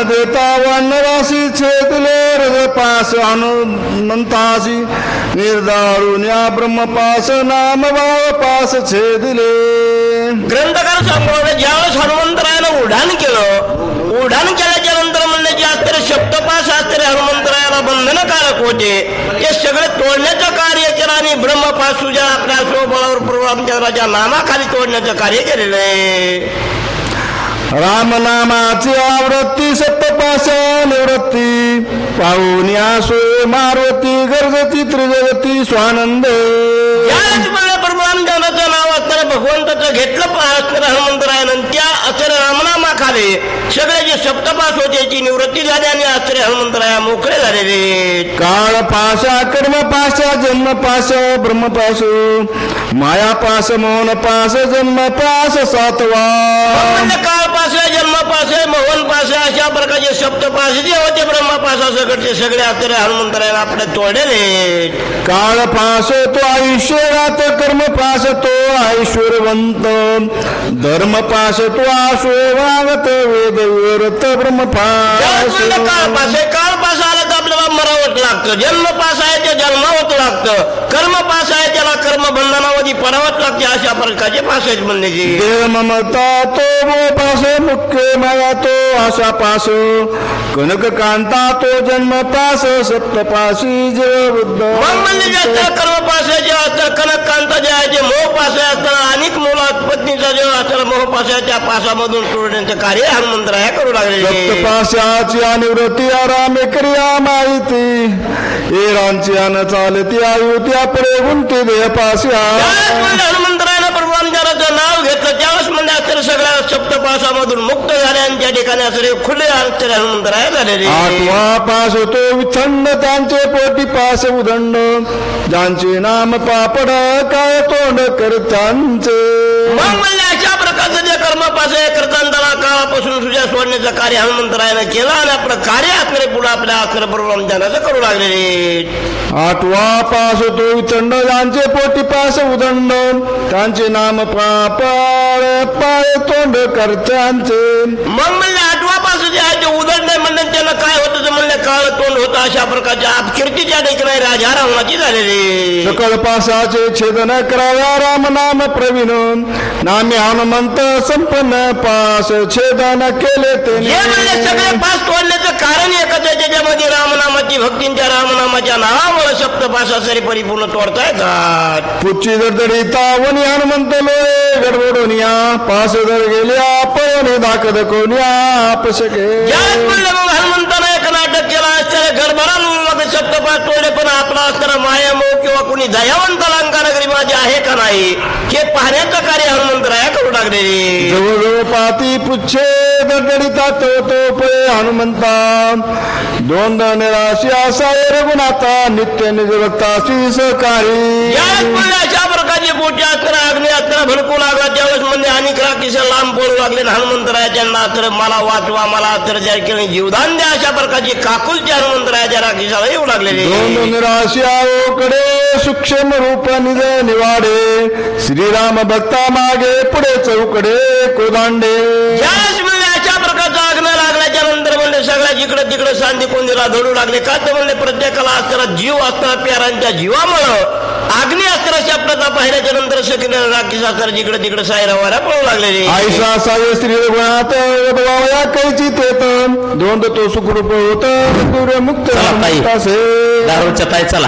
देता वानराशी छेदले हृदयपास हनुमंतासी निर्दारून या ब्रह्मपास नाम पास छेदले. ग्रंथकार सांगतो ज्यावेळेस हनुमंतरायानं उड्डाण केल्याच्या नंतर म्हणले जे आश्चर्य सप्तपास आश्चर्य हनुमंतरायाला बंधनकारक होते ते सगळे तोडण्याचं कार्य केलं आणि ब्रह्मपास तुझ्या आपल्या स्वबळावर पूर्वांच्या नामाखाली तोडण्याचं कार्य केलेलं आहे. राम नामाची आवृत्ती सप्तपास निवृत्ती पाहून आसो मारुती गरजती त्रिजगती स्वानंद. परमानंदाचं नाव असताना भगवंताचं घेतलं असणारं हनुमंतरायानं त्या आश्चर्य रामनामाखाली सगळे जे सप्तपास होते त्याची निवृत्ती झाली आणि आश्चर्य हनुमंतराया मोकळे झालेले. काळ पाशा कर्मपाश जन्मपाश ब्रह्मपाश मायापास मोहनपास जन्मपास सातवा. काळपास जन्मपास मोहनपास अशा प्रकारचे सप्तपास जे होते ब्रह्मपासाकडचे सगळे आश्चर्य हनुमंतरायाला आपले तोडले. काळ पास तो आयुष्यरात कर्मपास तो ऐश्वरवंत धर्मपास तो आशो वागत वेद विरत ब्रह्मपास. काळपास आला तर आपल्याला मरावं लागतं. जन्मपास आहे ते जन्मावत लागतं. कर्मपास आहे त्याला कर्मबंधनामध्ये पडावंच लागते. अशा प्रकारचे पास आहेत म्हणले. देह ममता तो पास मुख्य माया तो आशा पास कनक कांता तो जन्मपास सप्तपाशी जे बुद्ध. कर्मपास आहे जे असतं कनक कांता जे आहे जे मोहपास आहे असताना अनेक मुलात पत्नीचा जे असताना मोहपास आहे त्या पासामधून सोडण्याचं कार्य हनुमंतराया करू लागले. सप्तपाशाची निवृत्ती आरामे क्रिया माहिती एरांची अन चालती आयु त्या पुढे गुंती देह पास्या. हनुमंतरायानं परमानंदाचं नाव घेतलं त्यावेळेस म्हणजे आश्चर्य सगळ्या सप्तपासामधून मुक्त झाले आणि त्या ठिकाणी आश्चर्य खुले आश्चर्य हनुमंतराया झालेले. आठवा पास होतो विथंड त्यांचे पोटी पास उदंड ज्यांचे नाम पापड काय तोंड करतांचे. मग म्हणजे अशा प्रकारचं जे कर्मपास आहे करताना काळापासून सुद्धा सोडण्याचं कार्य हनुमंतरायानं केलं आणि आपलं कार्य असणारे पुढे आपल्या असणाऱ्या परमानंदाचं करू लागलेले. आठवा पास होतो विथंड ज्यांचे पोटी पास उदंड त्यांचे नाम पापड पाय तोंड करतांचे. मग म्हणजे आठवा पास जे आहे ते उदंड म्हणले त्याला काय होतं ते म्हणले काळ तोंड होतं. अशा प्रकारच्या अपकीर्ती त्या ठिकाणी राजा रावणाची झालेली. सकळ पासाचे छेदन कराव्या राम नाम प्रवीण नामे हनुमंत संपन्न पास छेदन केले ते. सगळे पास तोडण्याचं कारण एकच आहे त्याच्यामध्ये रामनामाची भक्ती त्या रामनामाच्या नावामुळे सप्तपास सरी परिपूर्ण तोडता येतात. पुच्ची दडदडीता वनी हनुमंत लोळे गडबडून या पास जर गेल्या पळणे दाखद कोण्या आपशके. हनुमंतानं एक नाटक केला आश्चर्य गडबडानं सप्तपास तोडले पण आपला असणारा मायामोह किंवा कोणी दयावंत लंकानगरी माझी आहे का नाही हे पाहण्याचं कार्य हनुमंतराया करू लागले. जवळजवळ पाती पुच्छे दडदडीता तो तो पळे हनुमंता दोन निराशी असा रघुनाथा नित्य निज भक्ताशी सहकारी. अशा प्रकारची मोठी असताना अग्नी असताना भडकू लागला त्यावेळेस म्हणजे अनेक राक्षस लांब पळू लागले. हनुमंतरायाच्या नात्र मला वाचवा मला त्या ठिकाणी जीवदान द्या अशा प्रकारची काकुलच्या हनुमंतरायाच्या राक्षसाला येऊ लागलेले. दोन निराशी कडे सूक्ष्म रूप निज निवाडे श्रीराम भक्ता मागे पुढे चौकडे कोदांडे. अशा प्रकारचा आग्न लागल्याच्या नंतर म्हणजे सगळ्या जिकडे तिकडे सांदी कोंदीला धरू लागले. का तर म्हणले प्रत्येकाला असणारा जीव असणारा प्यारांच्या जीवामुळं अग्नी असणारा शब्दाचा पाहिल्याच्या नंतर सगळे राक्षस असणारा जिकडे तिकडे सायरावाऱ्या पळू लागलेले. आयसा साय स्त्री गुणात वधवाया कैची तेत दोन तो सुखरूप होत मुक्त दारूच्या ताई चला.